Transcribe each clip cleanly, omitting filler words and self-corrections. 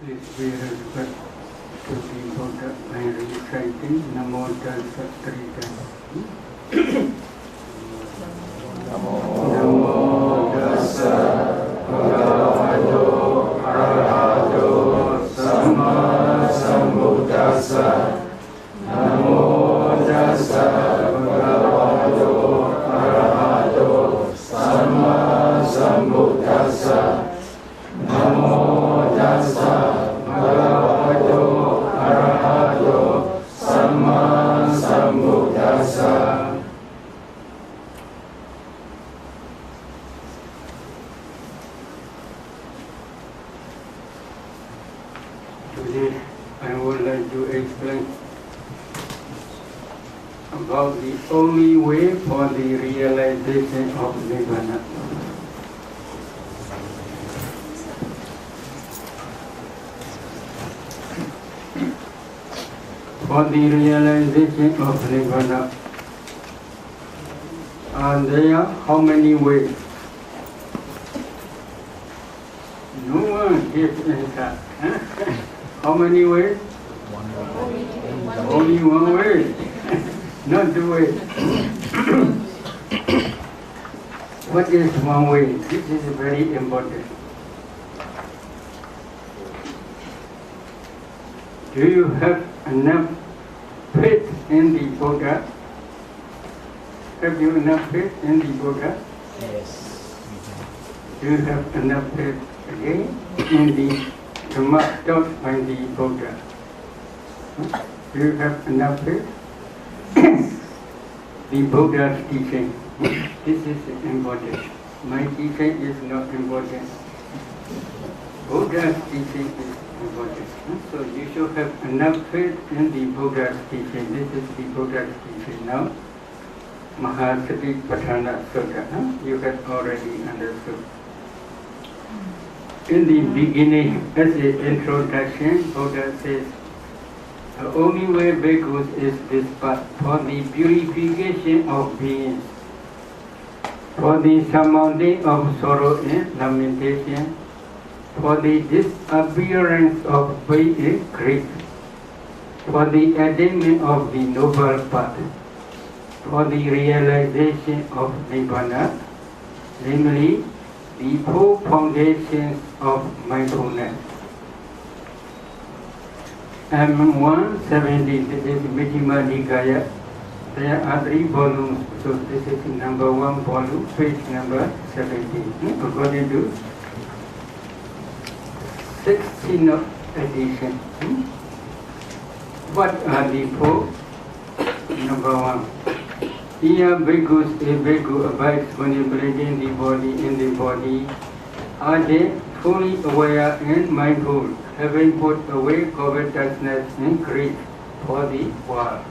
Please be respect to the Buddha by reciting Namo Tassa 3 times. Namo Tassa Bhagavato Arahato Samma Sambuddhassa. Namo Tassa Bhagavato Arahato Samma Sambuddhassa. Namo Tassa Bhagavato Arahato Samma Sambuddhassa. Today I would like to explain about the only way for the realization of Nibbana. For the realization of Nibbana, are there how many ways? No one gives answer. How many ways? Only one way. Not two ways. What is one way? This is very important. Do you have enough faith in the Buddha? Have you enough faith in the Buddha? Yes. Do you have enough faith again in the Dhamma taught by the Buddha? Do you have enough faith? The Buddha's teaching. This is important. My teaching is not important. Buddha's teaching is important. So you should have enough faith in the Buddha's teaching. This is the Buddha's teaching now. Pattāna Sutta. You have already understood. In the beginning, as an introduction, Buddha says, the only way bhikkhus is this path for the purification of beings, for the surmounting of sorrow and lamentation, for the disappearance of pain and grief, for the attainment of the noble path, for the realization of Nibbana, namely the four foundations of mindfulness. M170, this is Majjhima Nikaya. There are 3 volumes, so this is number 1 volume, page number 17. According to 16th edition. What are the 4? Number 1. Here bhikkhus, a bhikkhu abides contemplating the body in the body. Are they fully aware and mindful, having put away covetousness and greed for the world?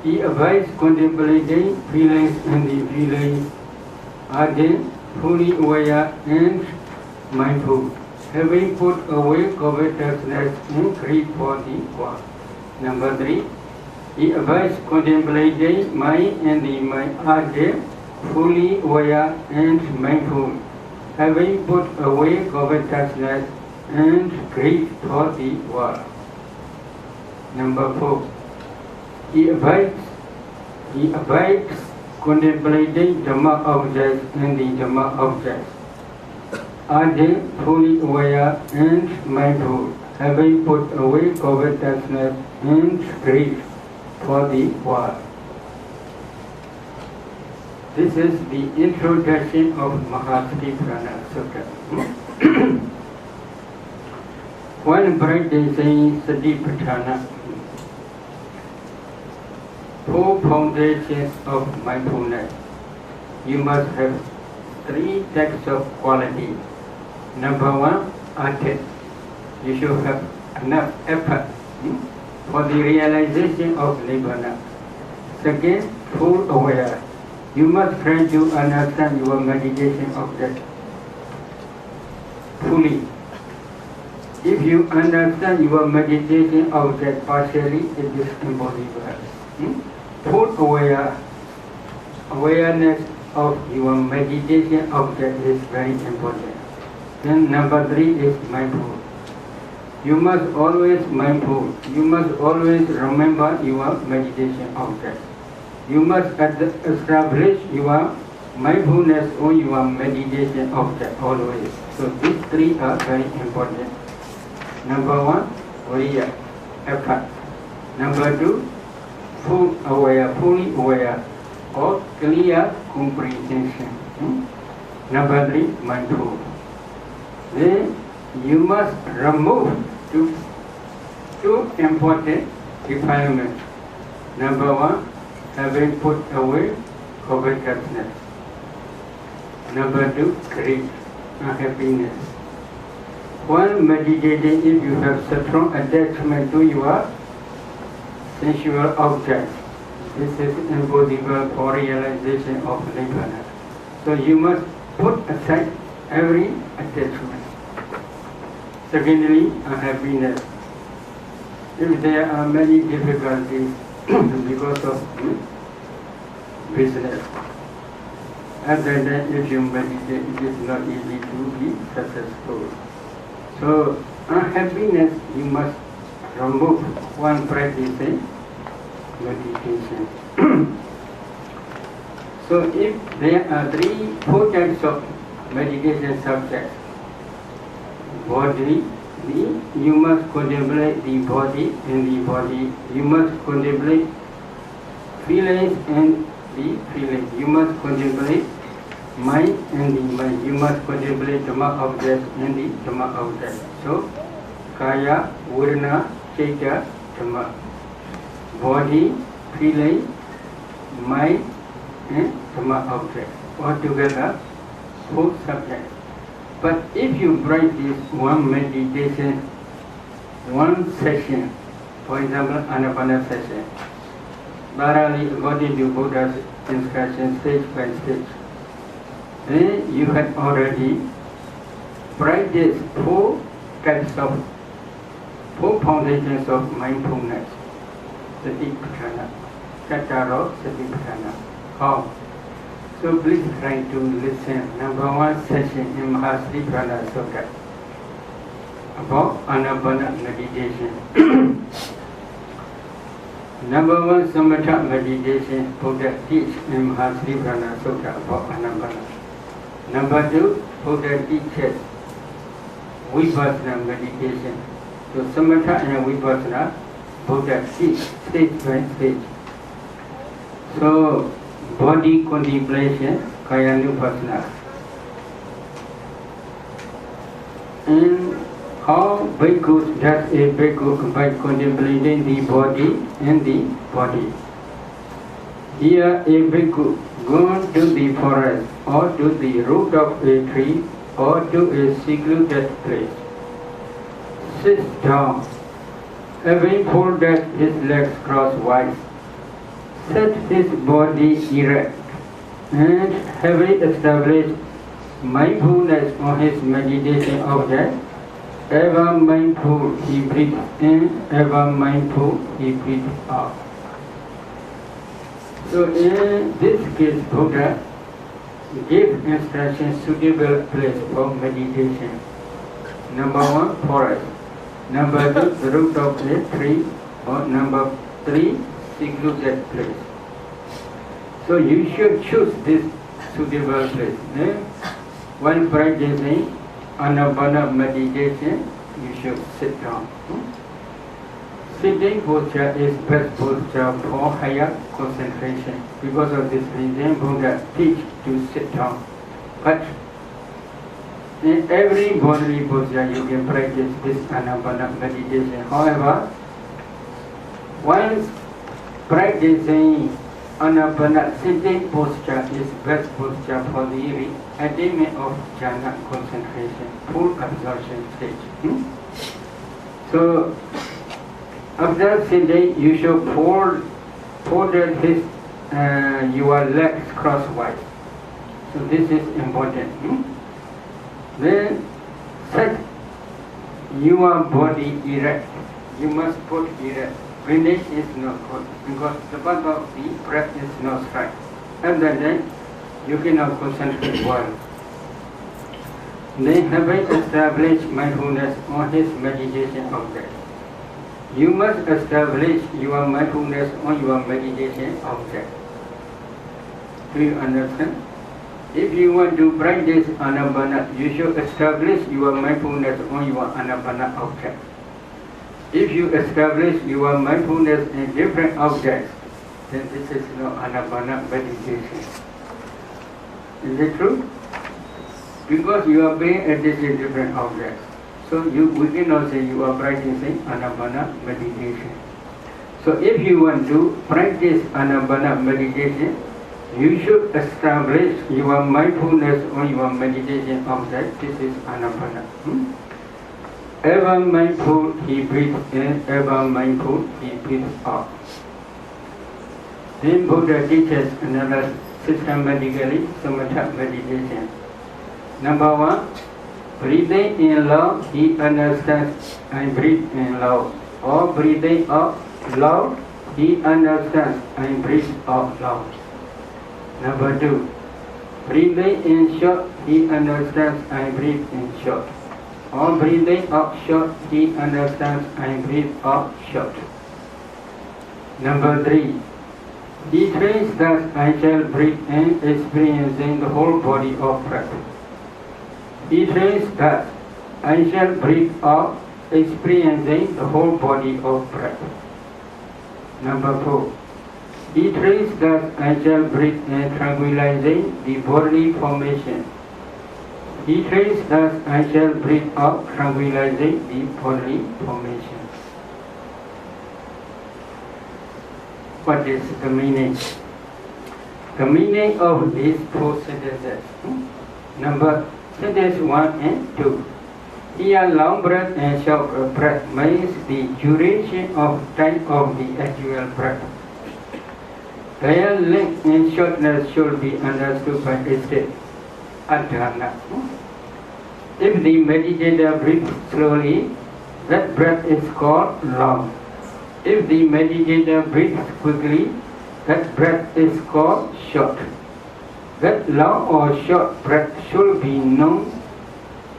He abides contemplating feelings and the feelings. Are they fully aware and mindful, having put away covetousness and greed for the world? Number 3. He abides contemplating mind and the mind. Are they fully aware and mindful, having put away covetousness and greed for the world? Number 4. He abides contemplating Dhamma objects and the Dhamma objects. Are they fully aware and mindful, having put away covetousness and greed for the world? This is the introduction of Pattāna Sutta. When practicing Satipatthana, 4 foundations of mindfulness, you must have 3 types of quality. Number 1, attitude. You should have enough effort for the realization of Nibbana. Second, full aware. You must try to understand your meditation object fully. If you understand your meditation object partially, it is impossible. Full awareness of your meditation object is very important. Then number 3 is mindful. You must always mindful. You must always remember your meditation object. You must establish your mindfulness on your meditation object always. So these 3 are very important. Number 1, Viriya, effort. Number 2, fully aware of clear comprehension. Number 3, mindful. Then you must remove two important defilements. Number 1, having put away covetousness. Number 2, greed, unhappiness. While meditating, if you have strong attachment to your sensual object, this is impossible for realization of Nibbana. So you must put aside every attachment. Secondly, unhappiness. If there are many difficulties because of business, and then if you meditate, it is not easy to be successful. So unhappiness you must remove when practicing meditation. So if there are 4 types of meditation subjects, body, you must contemplate the body and the body. You must contemplate feelings and the feelings. You must contemplate mind and the mind. You must contemplate Dhamma objects and the Dhamma objects. So, Kaya, Vedana, Citta, Dhamma. Body, feeling, mind and Dhamma objects. Altogether, 4 subjects. But if you practice one meditation, one session, for example, Anapana session, thoroughly according to Buddha's instruction, stage by stage, then you had already practiced 4 types of 4 foundations of mindfulness. Satipatthana, Cattaro Satipatthana. How? So please try to listen. Number 1 session in Mahasatipatthana Sutta about Anapana meditation. Number 1 Samatha meditation, Buddha teach in Mahasatipatthana Sutta about Anapana. Number 2, Buddha teaches Vipassana meditation. So Samatha and Vipassana, Buddha teach stage by stage. So body contemplation, Kayanupassana. And how bhikkhus does a bhikkhu by contemplating the body and the body. Here a bhikkhu gone to the forest or to the root of a tree or to a secluded place, sits down, having folded his legs crosswise, set his body erect, and having established mindfulness on his meditation object, ever mindful he breathes in, ever mindful he breathes out. So in this case, Buddha gave instruction suitable place for meditation. Number 1, forest. Number 2, the root of a tree. Or number 3, secluded place. So you should choose this suitable place. When practicing Anapana meditation, you should sit down. Sitting posture is best posture for higher concentration. Because of this reason, Buddha teach to sit down. But in every bodily posture, you can practice this Anapana meditation. However, once practicing Anapana sitting posture is best posture for the attainment of jhana concentration, full absorption stage. So, after sitting, you should fold your legs crosswise. So this is important. Then set your body erect. You must put erect. Breathing is not good because the part of the breath is not straight. And then you cannot concentrate well. They haven't established mindfulness on his meditation object. You must establish your mindfulness on your meditation object. Do you understand? If you want to practice Anapana, you should establish your mindfulness on your Anapana object. If you establish your mindfulness in different objects, then this is no Anapana meditation. Is it true? Because you are paying attention to different objects. So we cannot say you are practicing Anapana meditation. So if you want to practice Anapana meditation, you should establish your mindfulness on your meditation object. This is Anapana. Ever mindful, he breathes in, ever mindful, he breathes out. Then Buddha teaches another systematically samatha meditation. Number one, breathing in loud, he understands I breathe in loud. Or breathing out loud, he understands I breathe out loud. Number two, breathing in short, he understands I breathe in short. Or breathing out short, he understands I breathe out short. Number three, he trains that I shall breathe in, experiencing the whole body of breath. He trains that I shall breathe out, experiencing the whole body of breath. Number four, he trains that I shall breathe in, tranquilizing the bodily formation. He trains that I shall breathe out, tranquilizing the bodily formation. What is the meaning? The meaning of these four sentences. Sentence 1 and 2. Here long breath and short breath means the duration of time of the actual breath. Their length and shortness should be understood by a state, Adhana. If the meditator breathes slowly, that breath is called long. If the meditator breathes quickly, that breath is called short. That long or short breath should be known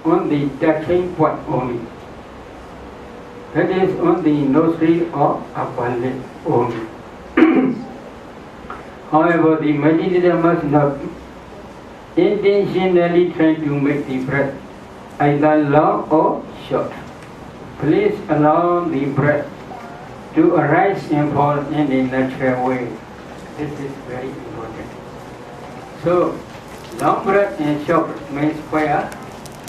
on the touching point only. That is on the nostril or upper lip only. However, the meditator must not intentionally try to make the breath either long or short. Please allow the breath to arise and fall in a natural way. This is very important. So, long breath and short means where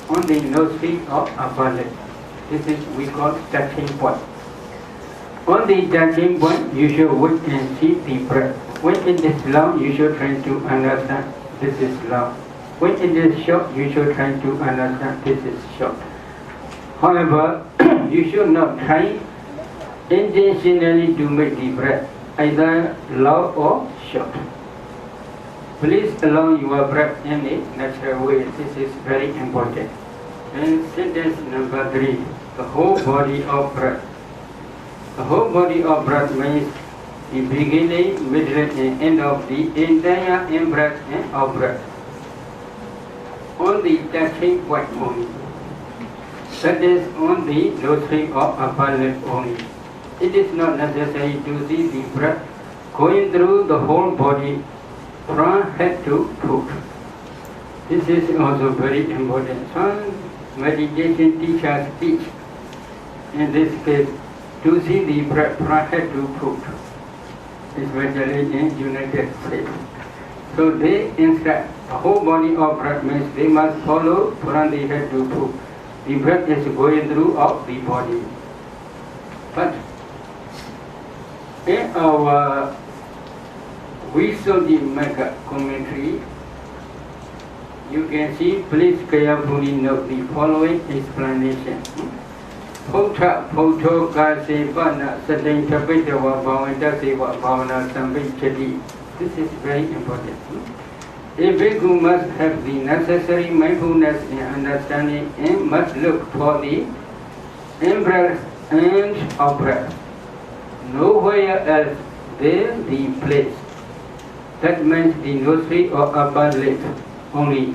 on the nostril or upper lip. This is we call touching point. On the touching point, you should wait and see the breath. When it is long, you should try to understand this is long. When it is short, you should try to understand this is short. However, you should not try intentionally to make the breath either long or short. Please allow your breath in a natural way. This is very important. And sentence number 3, the whole body of breath. The whole body of breath means the beginning, middle and end of the entire in-breath and out-breath. On the touching point only. That is on the nostril or upper lip only. It is not necessary to see the breath going through the whole body from head to foot. This is also very important. Some meditation teachers teach, in this case, to see the breath from head to foot, especially in United States. So they instruct the whole body of breath means they must follow from the head to foot. The breath is going throughout the body. But in our Visuddhimagga commentary, you can see, please carefully note the following explanation. Phutta Photto Kase Bhāvanā Satin Tapitawa Bhāvana Seva Bhāvanā Samvichati. This is very important. A bhikkhu must have the necessary mindfulness and understanding and must look for the in-breath and out-breath. Nowhere else there the place. That means the nostril or upper lip only.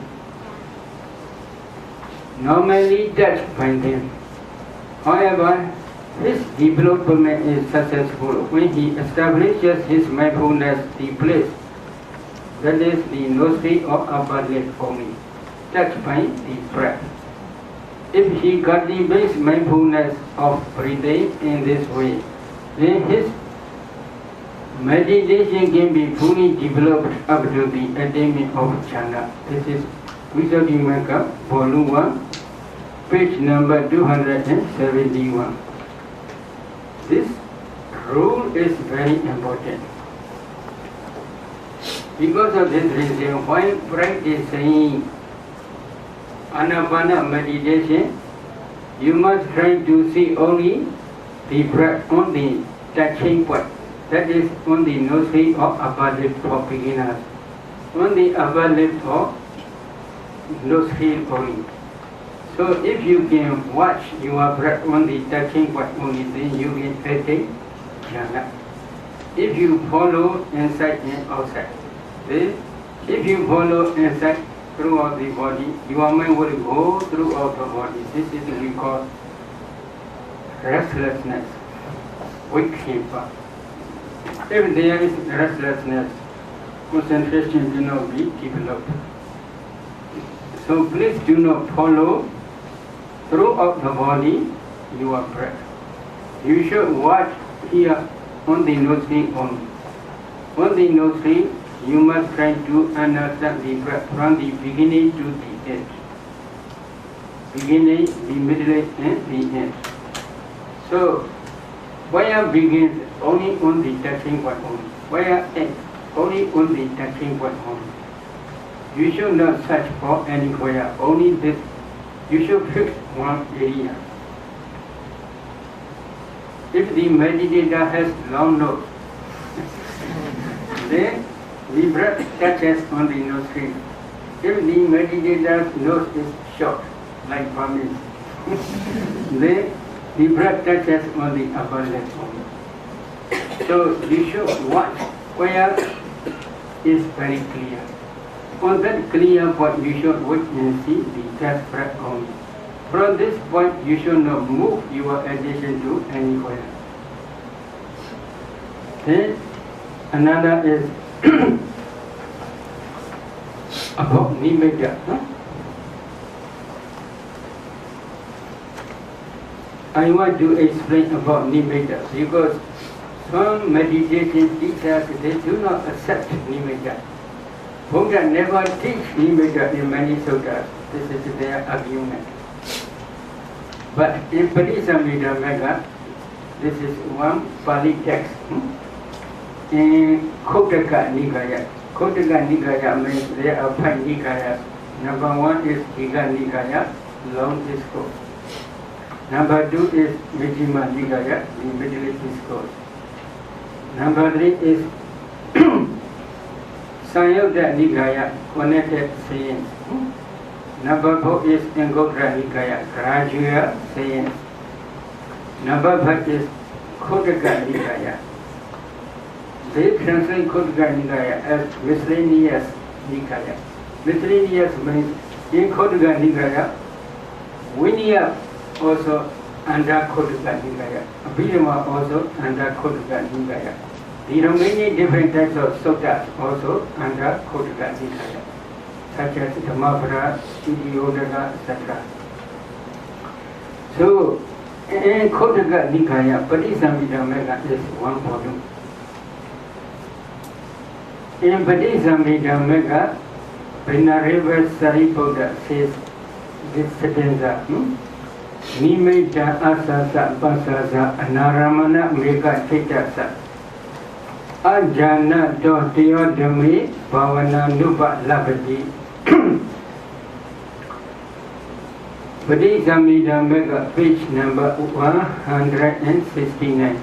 normally touched by them. However, his development is successful when he establishes his mindfulness the place, that is the nostril or upper lip only, touched by the breath. If he cultivates mindfulness of breathing in this way, then his meditation can be fully developed up to the attainment of jhana. This is Ditthijjukamma, Volume 1, page number 271. This rule is very important. Because of this reason, while practicing Anapana meditation, you must try to see only the breath on the touching point. That is on the nostril or upper lip for beginners. On the upper lip or nostril only. So if you can watch your breath on the touching point only, then you can attain jhana. If you follow inside and outside, then if you follow inside throughout the body, your mind will go throughout the body. This is what we call restlessness, vikkhipa. If there is restlessness, concentration will not be developed. So please do not follow throughout the body your breath. You should watch here on the nostril only. On the nostril, you must try to understand the breath from the beginning to the end. Beginning, the middle, and the end. So, where begins only on the touching point only. Where ends only on the touching point only. You should not search for anywhere, only this. You should fix one area. If the meditator has long nose, then the breath touches on the nostril. If the meditator's nose is short, like Burmese, then the breath touches on the upper lip only. So you should watch where is very clear. On that clear point, you should watch and see the test breath only. From this point, you should not move your attention to anywhere. Then another is about nimitta. I want to explain about nimitta because some meditation teachers, they do not accept nimitta. Buddha never teach nimitta in many sutras. This is their argument. But in Pattānumodanā, this is one Pali text. In Nikaya. Nikaya means there are 5 Nikayas. Number 1 is Nikaya, long discourse. Number 2 is Majjhima Nikaya, the middle discourse. Number 3 is Samyutta Nikaya, connected sayings. Number 4 is Anguttara Nikaya, gradual sayings. Number 5 is Khuddaka Nikaya. They translate Khuddaka Nikaya as miscellaneous Nikaya. Miscellaneous means in Khuddaka Nikaya, Vinaya also under Khuddaka Nikaya, Abhidhamma also under Khuddaka Nikaya. The remaining different types of suttas also under Khuddaka Nikaya, such as Dhammadesanā, Ditthijjukamma, etc. So, in Khuddaka Nikaya, Pattānumodanā is one volume. In Pattānumodanā, Venerable Sariputta says this stanza, Nimitta asasa pasasa anaramana mega cittaja ajana dohtiyo dhami Bhāvanā nupa labati. Pattānumodanā, page number 169.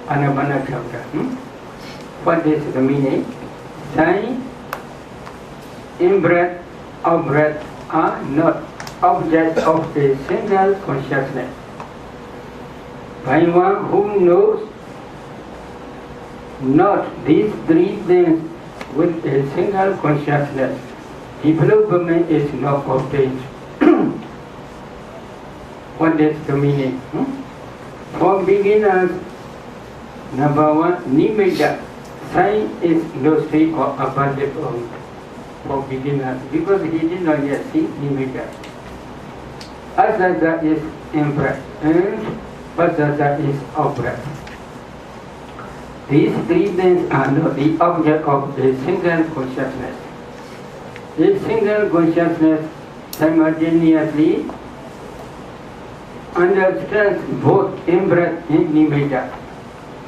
Anapana chapter. What is the meaning? Saying, in-breath, out-breath are not objects of a single consciousness. By one who knows not these 3 things with a single consciousness, development is not obtained. What is the meaning? For beginners, number one, nimitta. Sign is nostril or upper lip only. For beginners, because he did not yet see nimitta. Asasa is in-breath and Pasasa is out-breath. These three things are not the object of a single consciousness. A single consciousness simultaneously understands both in-breath and nimitta,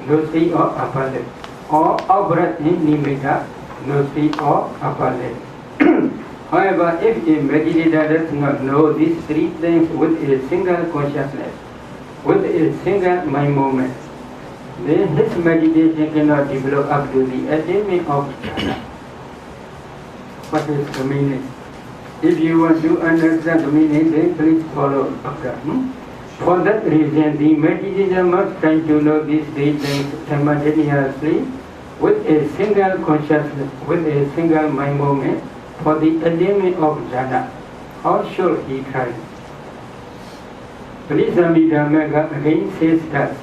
nostril or upper lip, or out-breath and nimitta, nostril or upper lip. However, if a meditator does not know these three things with a single consciousness, with a single mind movement, then his meditation cannot develop up to the attainment of jhana. What is the meaning? If you want to understand the meaning, then please follow after. For that reason, the meditator must try to know these three things simultaneously with a single consciousness, with a single mind movement, for the attainment of jhana. How should he try? Dhamma again says that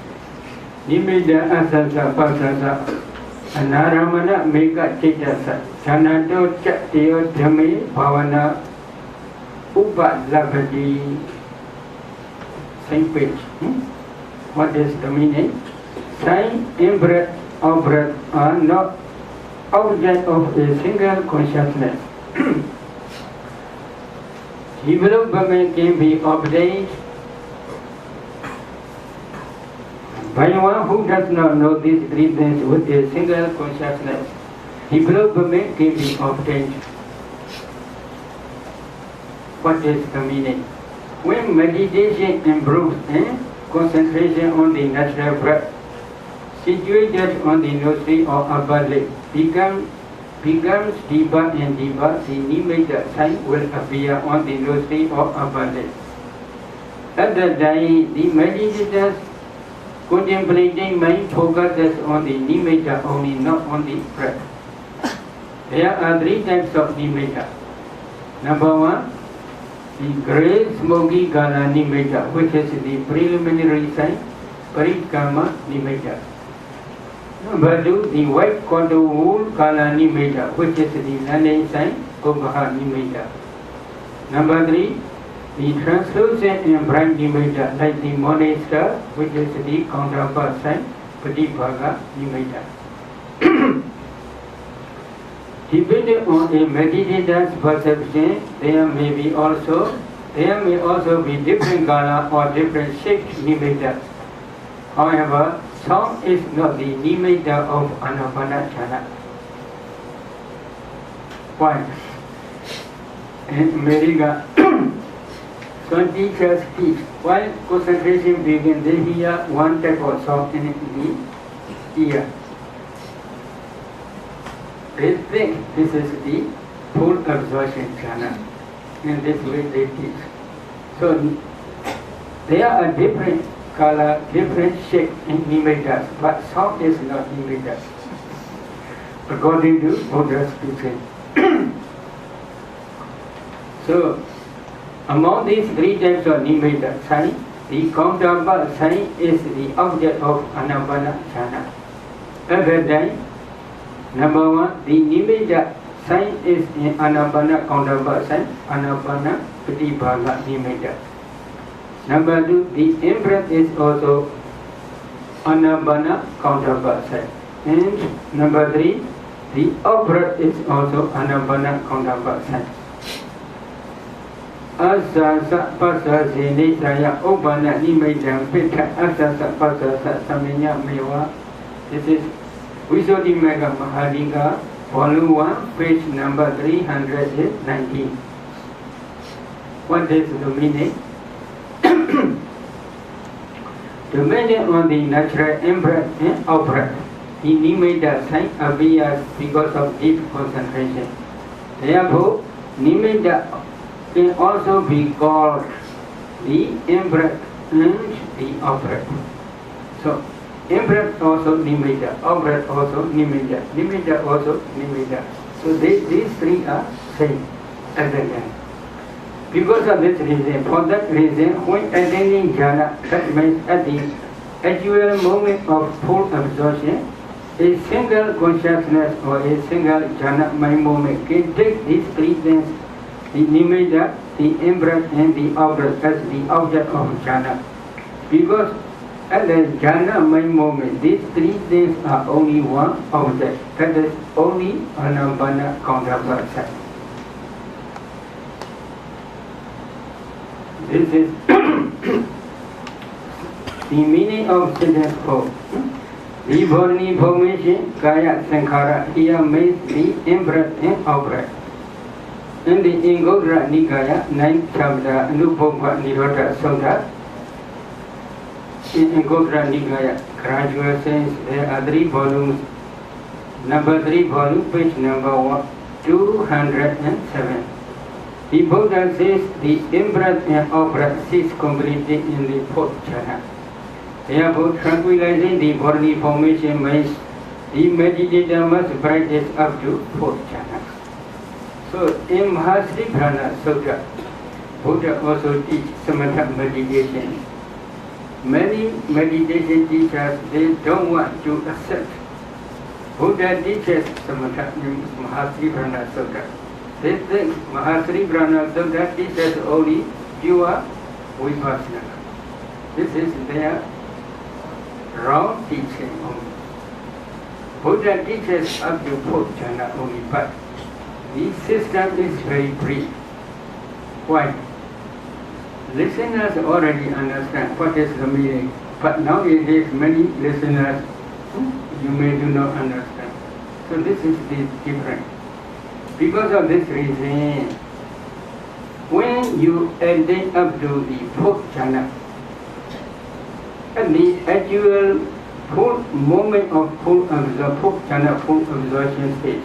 nimitta asasa pasasa anaramana mega cittaja jhanato chattiyo dhamme bhavana upadlavati. Same page. What is the meaning? Sign, in-breath, out-breath are not object of a single consciousness. Development can be obtained by one who does not know these three things with a single consciousness. Development can be obtained. What is the meaning? When meditation improves and concentration on the natural breath, situated on the nostril or upper lip, becomes deeper and deeper, the nimitta sign will appear on the nostril or upper lip. At that time, the meditators contemplating mind focuses on the nimitta only, not on the breath. There are three types of nimitta. Number one, the grey smoky kala nimitta, which is the preliminary sign, Pattidāna nimitta. Number two, the white contour wool kala nimitta, which is the landing sign, Kumbha nimitta. Number three, the translucent and bright nimitta, like the morning star, which is the counterpart sign, Pattidāna nimitta. Depending on a meditator's perception, there may also be different color or different shaped nimittas. However, sound is not the nimitta of Anapanasana. Why? In America, some teachers teach while concentration begins, they hear one type of sound in the ear. They think this is the full absorption jhana. In this way they teach. So there are different color, different shape in nimittas, but sound is not nimittas, according to Buddha's teaching. So among these three types of nimitta sign, the counterpart sign is the object of Anapanasana. At that time, number one, the nimitta sign is in Anapana counterpart sign, Anapana Pattidāna nimitta. Number two, the in-breath is also Anapana counterpart sign. And number three, the out-breath is also Anapana counterpart sign. Asasa pasasa cittaja upana nimitta pitta asasa pasasa saminya mewa. This is Visuddhimagga Mahadika, Volume 1, page number 319. What is the meaning? Depending on the natural in-breath and out-breath, the nimitta sign appears because of deep concentration. Therefore, nimitta can also be called the in-breath and the out-breath. So, in-breath also nimitta, out-breath also nimitta, nimitta also nimitta. So these three are same at the time. Because of this reason, for that reason, when attaining jhana, that means at the actual moment of full absorption, a single consciousness or a single jhana mind moment can take these three things, the nimitta, the in-breath and the out-breath, as the object of jhana. Because at the jhana mind moment, these three things are only one object, that is only anabana counterpart. This is the meaning of sentence 4. The bodily formation, kaya sankhara, here means the in-breath and out-breath. In the Ingodra Nikaya, 9th chapter, Anubhava Nirodha Sutta, in Ingodra Nikaya, gradual sense, there are 3 volumes. Number 3 volume, page number 207. The Buddha says the in-breath and out-breath cease completely in the 4th jhana. Therefore, tranquilizing the bodily formation means the meditator must practice up to 4th jhana. So, in Bhāvanā Sutta, Buddha also teaches samatha meditation. Many meditation teachers, they don't want to accept. Buddha teaches samatha in Bhāvanā Sutta. They think Bhāvanā Sutta teaches only pure vipassana. This is their wrong teaching only. Buddha teaches up to 4th jhana only, but the system is very brief. Why? Listeners already understand what is the meaning, but nowadays many listeners, you may do not understand. So this is the difference. Because of this reason, when you attain up to the 4th jhana, at the actual full moment of full jhana, full absorption stage,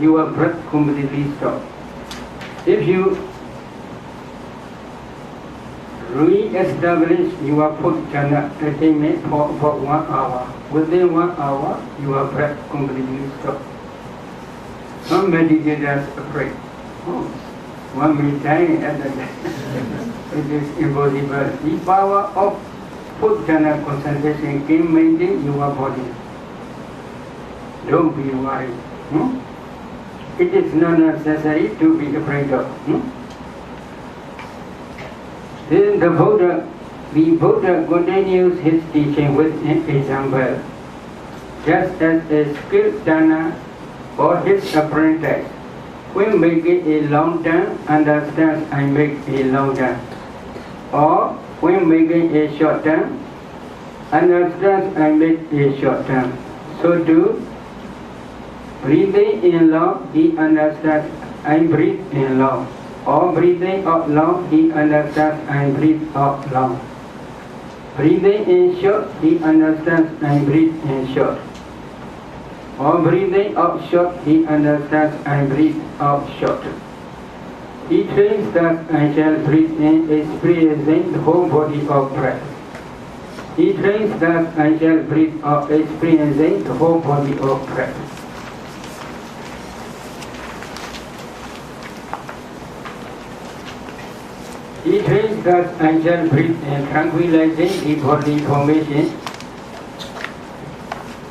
your breath completely stops. If you re-establish your 4th jhana attainment for about 1 hour, within 1 hour, your breath completely stops. Some meditators afraid. Oh, one may die at the time. It is impossible. The power of 4th jhana concentration can maintain your body. Don't be worried. It is not necessary to be afraid of. Then the Buddha continues his teaching with an example. Just as a skilled jhana or his apprentice, when making a long turn, understands I make a long turn. Or when making a short turn, understands I make a short turn. So too, breathing in long, he understands I breathe in long. Or breathing out long, he understands I breathe out long. Breathing in short, he understands I breathe in short. Or breathing out short, he understands I breathe out short. He trains that I shall breathe in, experiencing the whole body of breath. He trains that I shall breathe out, experiencing the whole body of breath. He trains that I shall breathe in, tranquilizing the body formation.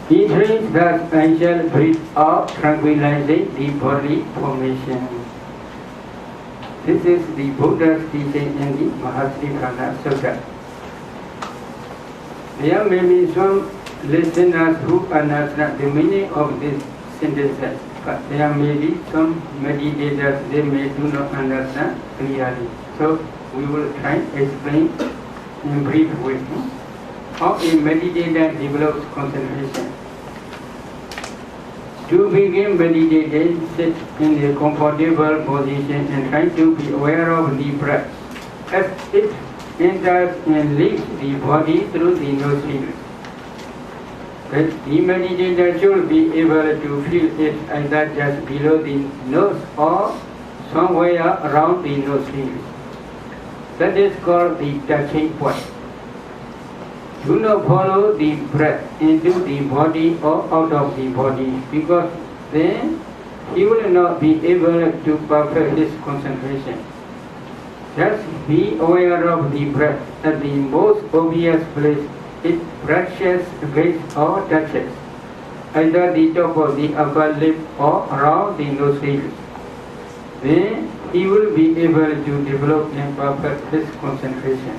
He trains that I shall breathe out, tranquilizing the body formation. This is the Buddha's teaching in the Bhāvanā Sutta. There may be some listeners who understand the meaning of this sentence, but there may be some meditators, they may do not understand clearly. So we will try to explain in brief way how a meditator develops concentration. To begin meditating, sit in a comfortable position and try to be aware of the breath as it enters and leaves the body through the nostrils. The meditator should be able to feel it either just below the nose or somewhere around the nostrils. That is called the touching point. Do not follow the breath into the body or out of the body, because then he will not be able to perfect his concentration. Just be aware of the breath at the most obvious place it brushes against or touches, either the top of the upper lip or around the nostrils. Then he will be able to develop and perfect his concentration.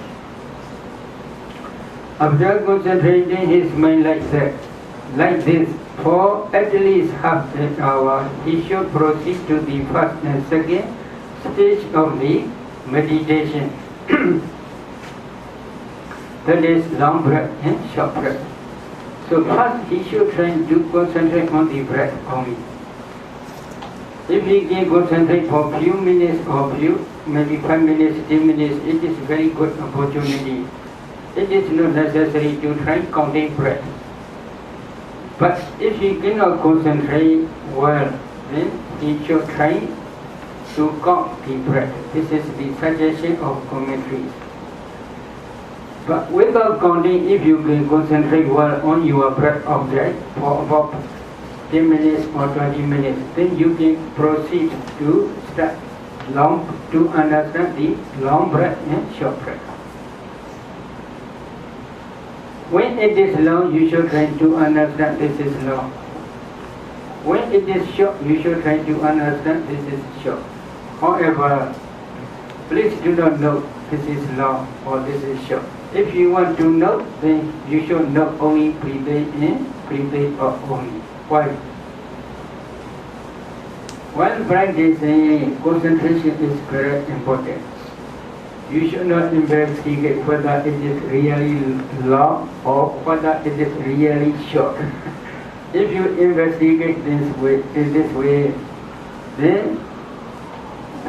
After concentrating his mind like this, for at least half an hour, he should proceed to the first and second stage of the meditation. That is long breath and short breath. So first he should try to concentrate on the breath only. If he can concentrate for few minutes or maybe 5 minutes, 10 minutes, it is very good opportunity. It is not necessary to try counting breath. But if he cannot concentrate well, then he should try to count the breath. This is the suggestion of commentaries. But without counting, if you can concentrate well on your breath object for about 10 minutes or 20 minutes, then you can proceed to start to understand the long breath and short breath. When it is long, you should try to understand this is long. When it is short, you should try to understand this is short. However, please do not know this is long or this is short. If you want to know, then you should not only breathe in, breathe out only. Why? While practicing, concentration is very important. You should not investigate whether it is really long or whether it is really short. If you investigate in this way, then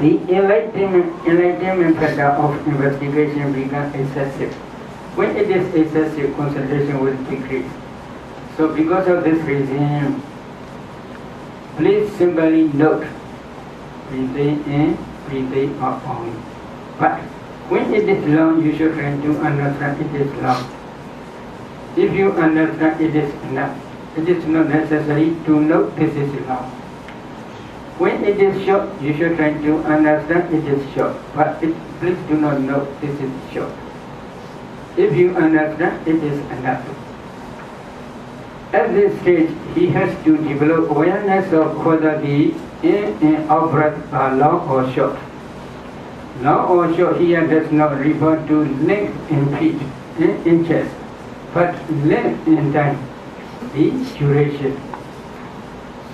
the enlightenment factor of investigation becomes excessive. When it is excessive, concentration will decrease. So because of this reason, please simply note, breathe in, breathe out only. But when it is long, you should try to understand it is long. If you understand it is enough, it is not necessary to know this is long. When it is short, you should try to understand it is short, but please do not know this is short. If you understand, it is enough. At this stage, he has to develop awareness of whether the in and out breath are long or short. Long or short here does not refer to length in feet, in inches, but length in time, the duration.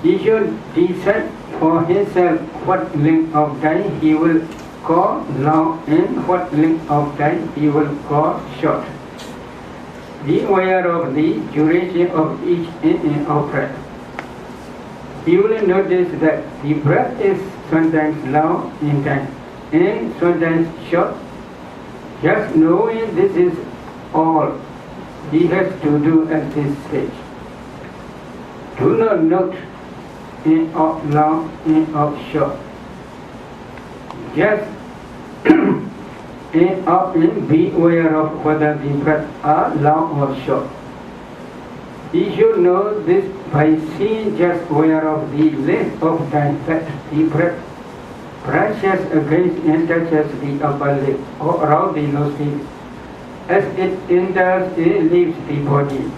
He should decide for himself what length of time he will call long and what length of time he will call short. Be aware of the duration of each in and out breath. You will notice that the breath is sometimes long in time and sometimes short. Just knowing this is all he has to do at this stage. Do not note in out long, in out short. Just in out in be aware of whether the breath are long or short. He should know this by seeing just aware of the length of time that the breath brushes against and touches the upper lip or around the nostrils as it enters and leaves the body.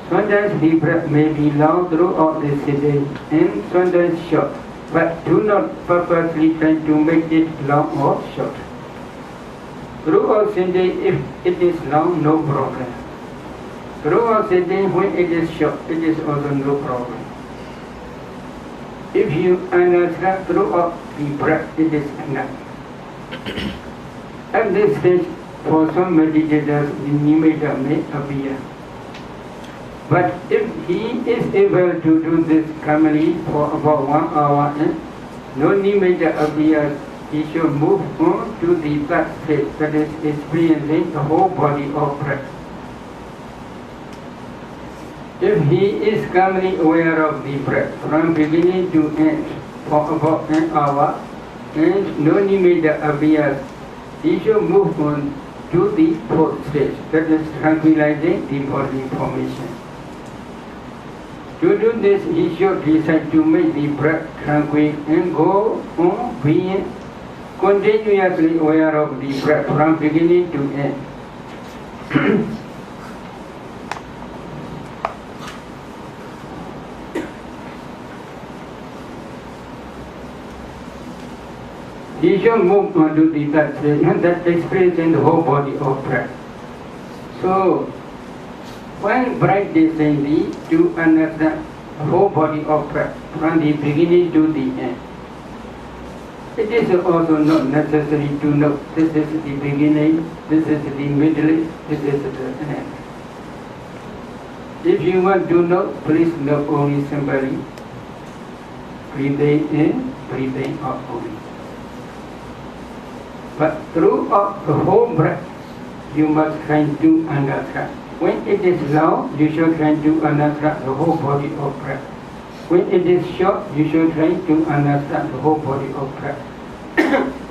Sometimes the breath may be long throughout the sitting and sometimes short, but do not purposely try to make it long or short. Throughout sitting, if it is long, no problem. Throughout sitting, when it is short, it is also no problem. If you understand throughout the breath, it is enough. At this stage, for some meditators, the nimitta may appear. But if he is able to do this calmly for about 1 hour and no nimitta appears, he should move on to the third stage, that is experiencing the whole body of breath. If he is calmly aware of the breath from beginning to end for about an hour and no nimitta appears, he should move on to the fourth stage, that is tranquilizing the body formation. To do this, he should decide to make the breath tranquil and go on being continuously aware of the breath from beginning to end. He shall move on to the that experience in the whole body of breath. So, when breath descends to understand the whole body of breath from the beginning to the end, it is also not necessary to know this is the beginning, this is the middle, this is the end. If you want to know, please know only simply breathing in, breathing out only. But throughout the whole breath, you must try to understand. When it is long, you should try to understand the whole body of breath. When it is short, you should try to understand the whole body of breath.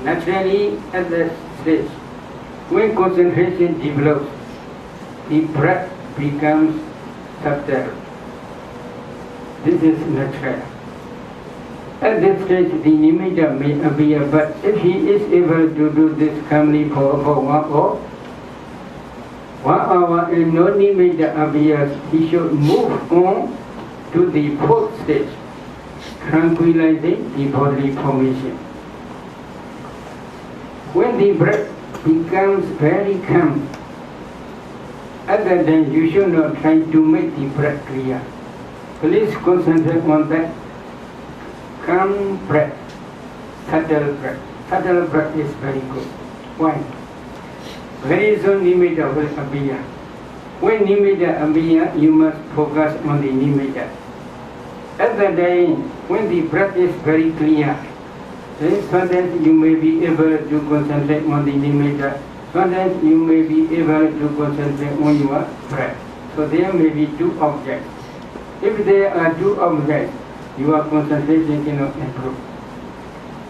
Naturally, at that stage, when concentration develops, the breath becomes subtle. This is natural. At this stage, the nimitta may appear, but if he is able to do this calmly for about 1 hour and no nimitta appears, he should move on to the fourth stage, tranquilizing the bodily formation. When the breath becomes very calm, other than you should not try to make the breath clear. Please concentrate on that calm breath, subtle breath. Subtle breath is very good. Why? Very soon nimitta will appear. When nimitta appear, you must focus on the nimitta. At the time, when the breath is very clear, then sometimes you may be able to concentrate on the nimitta. Sometimes you may be able to concentrate on your breath. So there may be two objects. If there are two objects, your concentration cannot improve.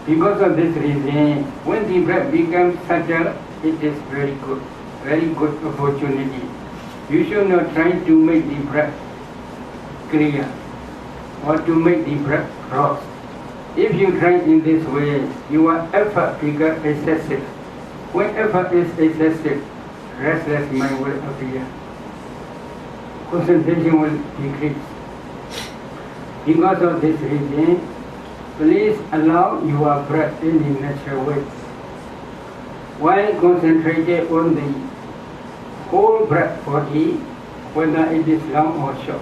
Because of this reason, when the breath becomes subtle, it is very good opportunity. You should not try to make the breath clear or to make the breath cross. If you try in this way, your effort becomes excessive. When effort is excessive, restless mind will appear. Concentration will decrease. Because of this reason, please allow your breath in the natural way. While concentrated on the whole breath body, whether it is long or short.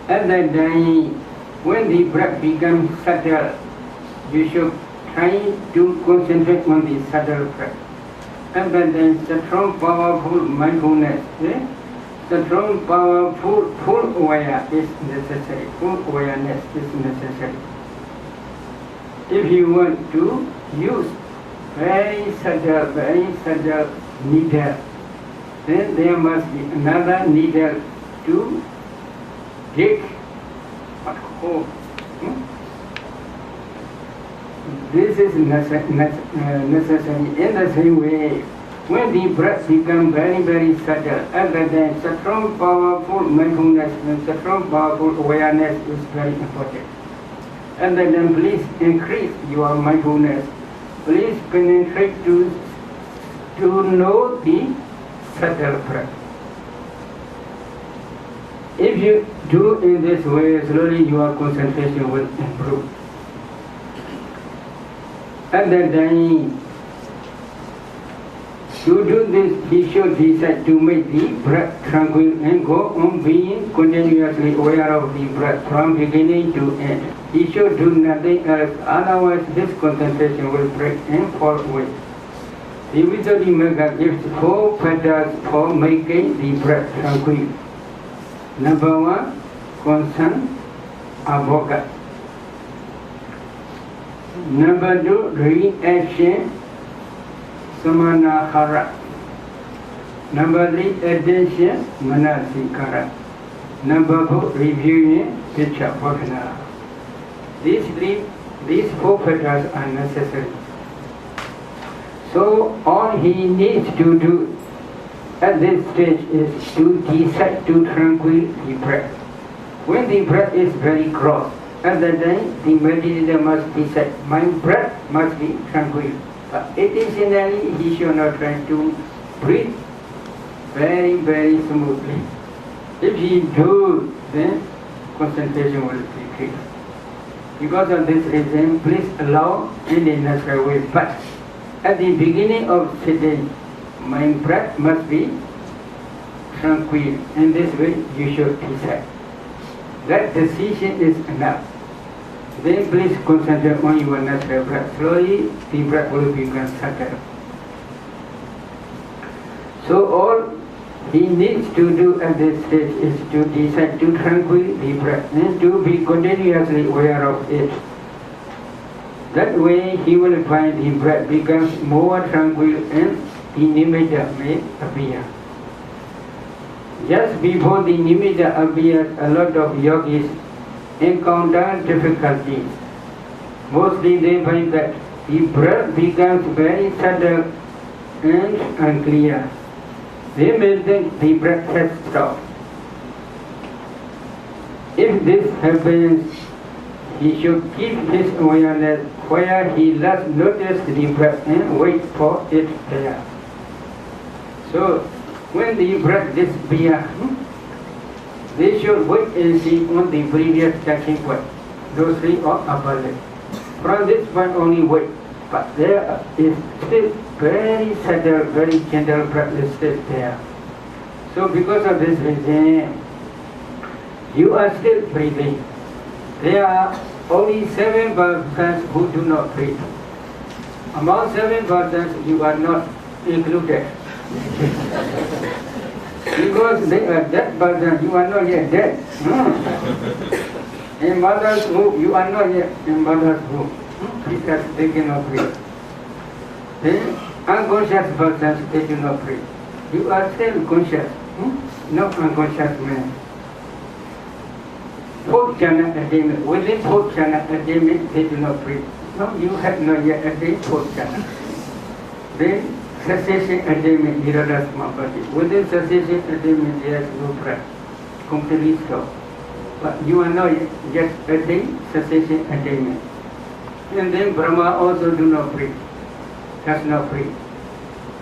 At that time, when the breath becomes subtle, you should try to concentrate on the subtle breath. At that time, strong, powerful mindfulness, strong, powerful, full awareness is necessary. Full awareness is necessary. If you want to use very subtle needle, then there must be another needle to dig a hole. This is necessary. In the same way, when the breath becomes very subtle, at that time, strong, powerful mindfulness and strong, powerful awareness is very important. And then please increase your mindfulness. Please penetrate to know the subtle breath. If you do in this way, slowly your concentration will improve. At that time, to do this, he should decide to make the breath tranquil and go on being continuously aware of the breath from beginning to end. He should do nothing else, otherwise his concentration will break and fall away. The Ditthijjukamma gives 4 patterns for making the breath tranquil. Number 1, concern, avoga. Number 2, reaction, samanahara. Number 3, attention, manasikara. Number 4, reviewing, Ditthijjukamma. These 4 patterns are necessary. So all he needs to do at this stage is to decide to tranquil the breath. When the breath is very cross, At that time, the meditator must decide, my breath must be tranquil. But intentionally, he should not try to breathe very, very smoothly. If he do, then concentration will decrease. Because of this reason, please allow in a natural way. But at the beginning of sitting, my breath must be tranquil. In this way, you should decide. That decision is enough. Then please concentrate on your natural breath. Slowly, the breath will become subtle. So all he needs to do at this stage is to decide to tranquil the breath and to be continuously aware of it. That way he will find the breath becomes more tranquil and the nimitta may appear. Just before the nimitta appears, a lot of yogis encounter difficulties. Mostly they find that the breath becomes very subtle and unclear. They may think the breath has stopped. If this happens, he should keep his awareness where he last noticed the breath and wait for it there. So, when the breath disappears, they should wait and see on the previous touching point, those three or upper lip. From this point only wait, but there is still very subtle, very gentle breath is still there. So because of this reason, you are still breathing. There are only 7% who do not breathe. Among 7%, you are not included. Because they are dead person, you are not yet dead. In mother's womb, you are not yet in mother's womb. Because they cannot breathe. Then unconscious persons, they do not breathe. You are still conscious, not unconscious man. Fourth jhana attainment, within fourth jhana attainment, they do not breathe. No, you have not yet attained fourth jhana. Then cessation attainment, nirodha-samapatti. Within cessation attainment, there is no breath, completely stop. But you are not yet attained cessation attainment. And then Brahma also do not breathe, does not breathe.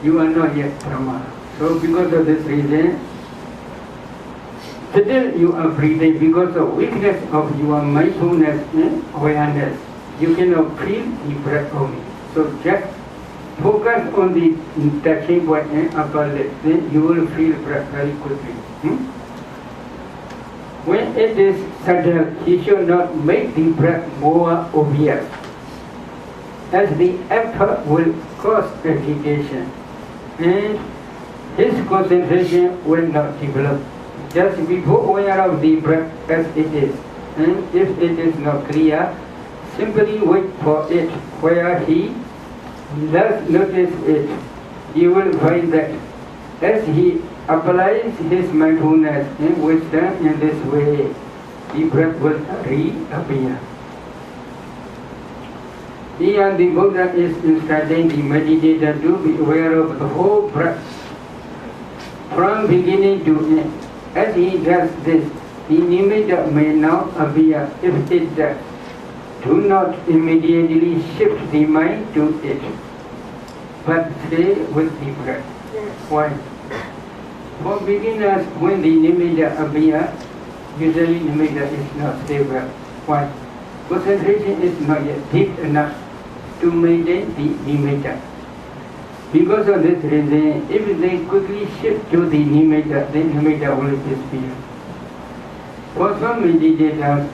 You are not yet Brahma. So because of this reason, still you are breathing because of weakness of your mindfulness and awareness. You cannot feel the breath only. So just focus on the touching point and upper lip, then you will feel breath very quickly. When it is subtle, he should not make the breath more obvious, as the effort will cause agitation and his concentration will not develop. Just be aware of the breath as it is, and if it is not clear, simply wait for it where he does notice it. You will find that as he applies his mindfulness and wisdom in this way, the breath will reappear. Here the Buddha is instructing the meditator to be aware of the whole breath from beginning to end. As he does this, the nimitta may now appear. If it does, do not immediately shift the mind to it, but stay with the breath. Why? For beginners, when the nimitta appears, usually nimitta is not stable. Why? Concentration is not yet deep enough to maintain the nimitta. Because of this reason, if they quickly shift to the nimitta, then nimitta will disappear. For some meditators,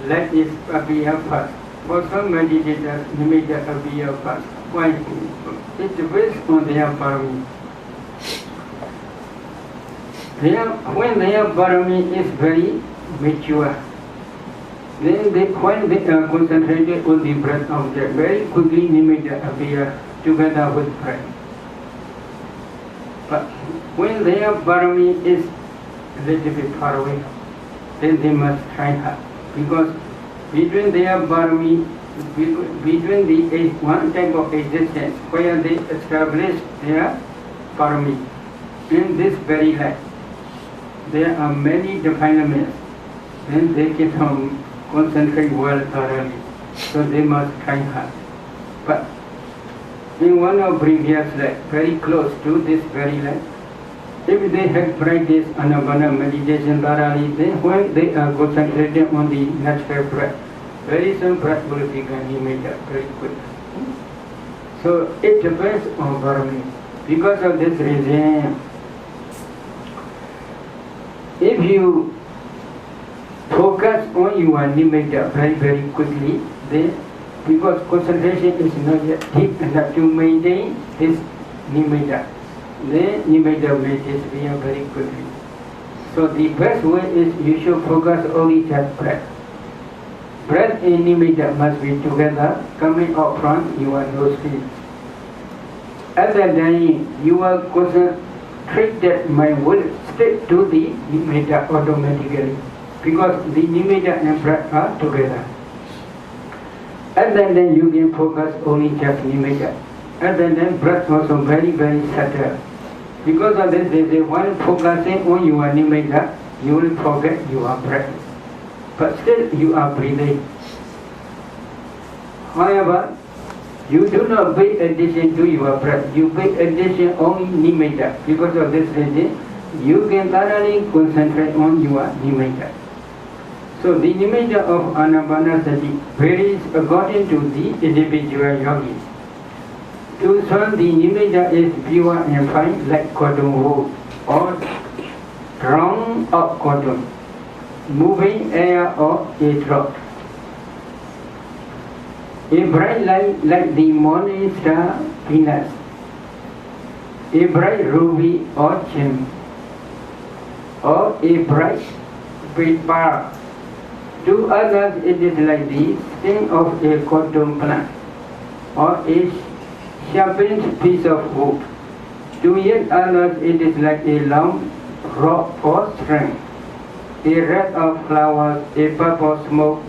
let it appear first. For some meditators, nimitta appear first. Why? It depends on their parami. When their parami is very mature, then when they are concentrated on the breath object, very quickly nimitta appear together with breath. But when their parami is a little bit far away, then they must try hard. Because between their parami, between the one type of existence where they establish their parami, in this very life, there are many defilements. Then they can concentrate well thoroughly. So they must try hard. But in one of previous lectures, very close to this very lecture, if they have practiced Anapana meditation thoroughly, then when they are concentrating on the natural breath, very soon breath will become immediate, very quick. So it depends on Bhāvanā. Because of this reason, if you focus on your nimitta very, very quickly, then because concentration is not yet deep enough to maintain this nimitta, then nimitta will disappear very quickly. So the best way is you should focus only just breath. Breath and nimitta must be together, coming out from your nostrils. At that time, you will concentrate that mind will stick to the nimitta automatically, because the nimitta and breath are together. And then you can focus only just nimitta. And then breath also very, very subtle. Because of this, they say, while focusing on your nimitta, you will forget your breath. But still you are breathing. However, you do not pay attention to your breath. You pay attention only nimitta. Because of this reason, you can thoroughly concentrate on your nimitta. So the nimitta of Anapanasati varies according to the individual yogi. To some, the nimitta is pure and fine like cotton wool or drawn of cotton, moving air or a drop. A bright light like the morning star Venus, a bright ruby or gem, or a bright pearl. To others it is like the stem of a cotton plant or a sharpened piece of wood. To yet others it is like a long rope or string, a wreath of flowers, a purple smoke,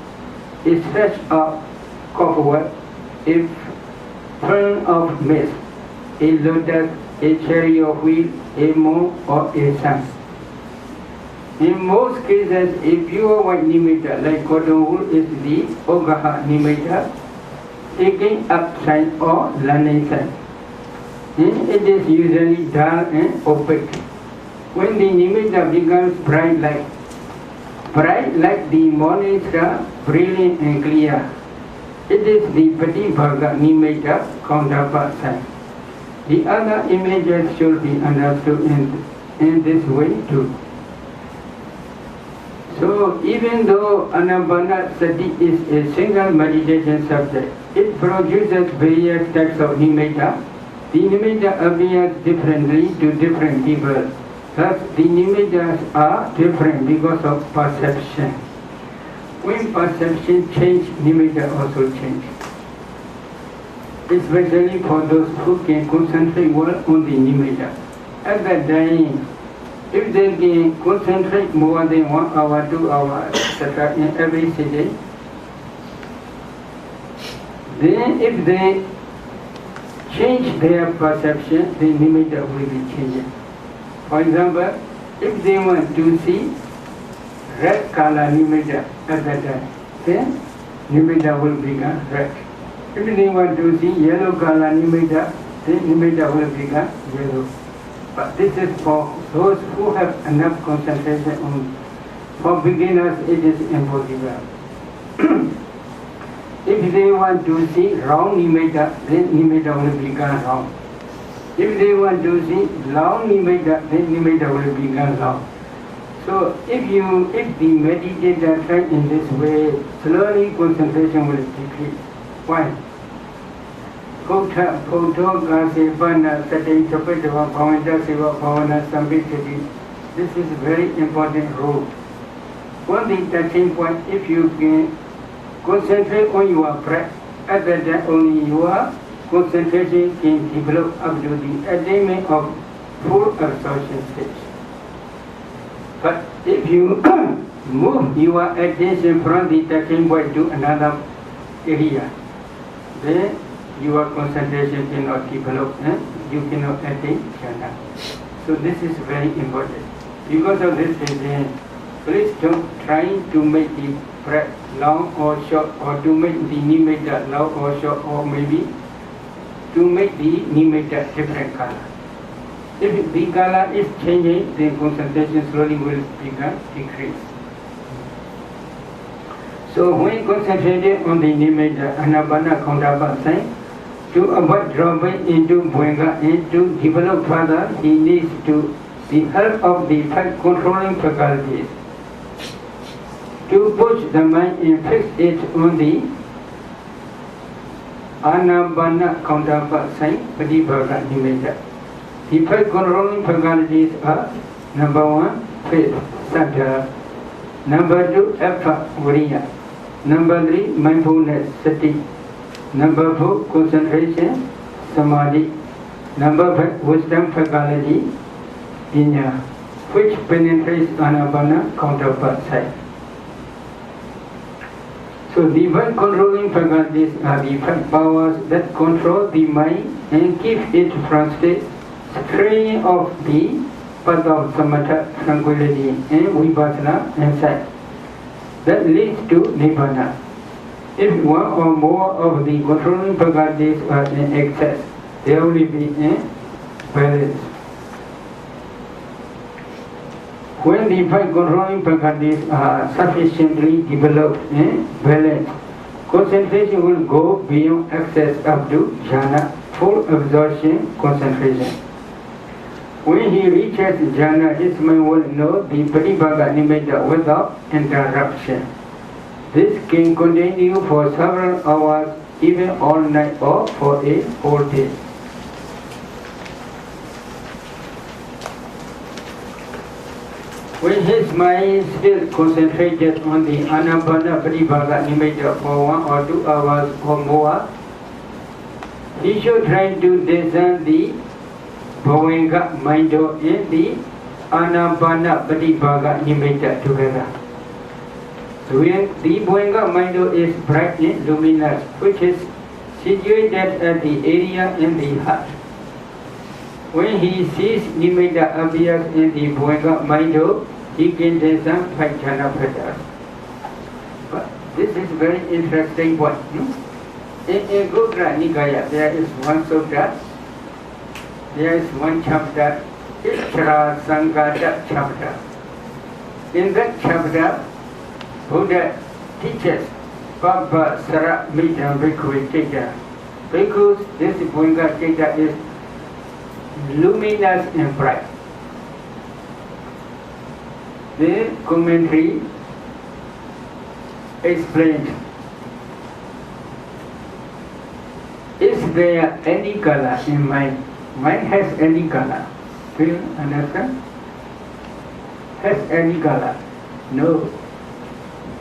a stretch of cobweb, a fern of mist, a lotus, a cherry of wheat, a moon or a sun. In most cases, a pure white nimitta like cotton wool is the Ogaha nimitta, taking up sign or learning sign. And it is usually dull and opaque. When the nimitta becomes bright like the morning star, brilliant and clear, it is the Pattānumodanā nimitta counterpart sign. The other images should be understood in this way too. So even though Anapanasati is a single meditation subject, it produces various types of nimitta. The nimitta appears differently to different people. Thus, the nimittas are different because of perception. When perception changes, nimitta also changes. Especially for those who can concentrate well on the nimitta. At that time, if they can concentrate more than 1 hour, 2 hours, etc. in every sitting, then if they change their perception, the nimitta will be changing. For example, if they want to see red color nimitta at that time, then nimitta will become red. If they want to see yellow color nimitta, then nimitta will become yellow. But this is for those who have enough concentration on. For beginners, it is impossible. If they want to see round nimitta, then nimitta will become round. If they want to see long nimitta, then nimitta will become long. So if the meditator try in this way, slowly concentration will decrease. Why? This is a very important rule. One thing touching point, if you can concentrate on your breath, at that time only your concentration can develop up to the attainment of full absorption stage. But if you move your attention from the touching point to another area, then your concentration cannot develop and you cannot attain jhana. So this is very important. Because of this reason, Please don't try to make the breath long or short, or to make the nimitta long or short, or maybe to make the nimitta different color. If the color is changing, then concentration slowly will become decrease. So when concentrating on the nimitta Anapanakālāpas sign, to avoid dropping into Bhāvanā and to develop further, he needs to the help of the five controlling faculties to push the mind and fix it on the Anapanakālāpas sign, Pattānumodanā nimitta. The five controlling faculties are: number 1, faith, cittaja; number 2, effort, viriya; number 3, mindfulness, sati; number 4, concentration, samadhi; number 5, wisdom faculty, Inya, which penetrates Anapanakālāpas side. So the five controlling faculties are the five powers that control the mind and keep it from state straying of the path of samatha, tranquility, and vipassana insight that leads to nibbana. If one or more of the controlling faculties are in excess, there will be a balance. When the five controlling faculties are sufficiently developed and balanced, concentration will go beyond excess up to jhana, full absorption concentration. When he reaches jhana, his mind will know the Pattānumodanā nimitta without interruption. This can continue for several hours, even all night, or for a whole day. When his mind is still concentrated on the Anapanakālāpas nimitta for 1 or 2 hours or more, he should try to discern the Bhāvanā mind and the Anapanakālāpas nimitta together. When the Bhāvanā mind is bright and luminous, which is situated at the area in the heart. When he sees nimitta appears in the Bhāvanā mind, he can discern 5 jhana patterns. But this is very interesting point. In Gudra Nikaya, there is one sutta, there is one chapter, Ichara Sangata chapter. In that chapter, Buddha teaches Bhava Sara Midam Bhikkhu Cittaja. Because this Bhāvanā citta is luminous and bright. The commentary explained, is there any color in mind? Mind has any color. Do you understand? Has any color? No.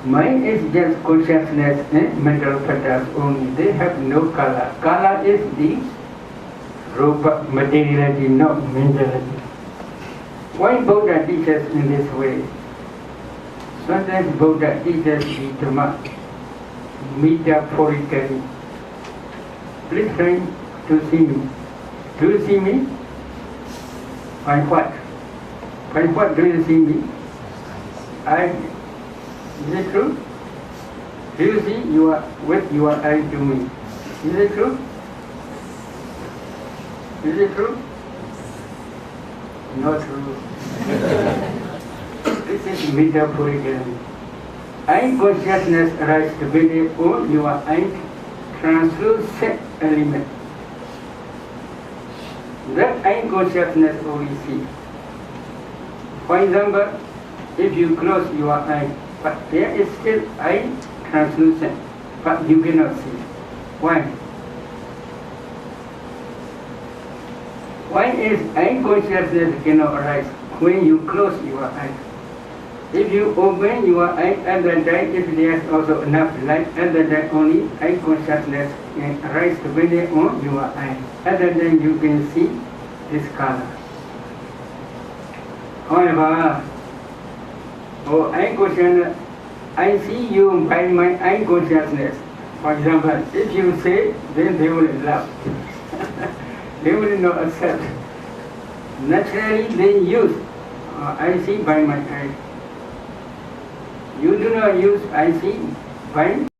Mind is just consciousness and mental patterns only. They have no color. Color is the rūpa, materiality, not mentality. Why Buddha teaches in this way? Sometimes Buddha teaches the Dhamma metaphorically. Please try to see me. Do you see me? By what? By what do you see me? Is it true? Do you see with your eye to me? Is it true? Is it true? Not true. This is metaphorical. Eye consciousness arises to be on your eye translucent element. That eye consciousness only see. For example, if you close your eye, but there is still eye translucent, but you cannot see. Why? Why is eye consciousness cannot arise when you close your eye? If you open your eye at the time, if there is also enough light, at the time only eye consciousness can arise to be on your eye. At the time you can see this color. However, eye consciousness, I see you by my eye consciousness. For example, if you say, then they will laugh. They will not accept. Naturally, they use, I see by my eye. You do not use I see. Why?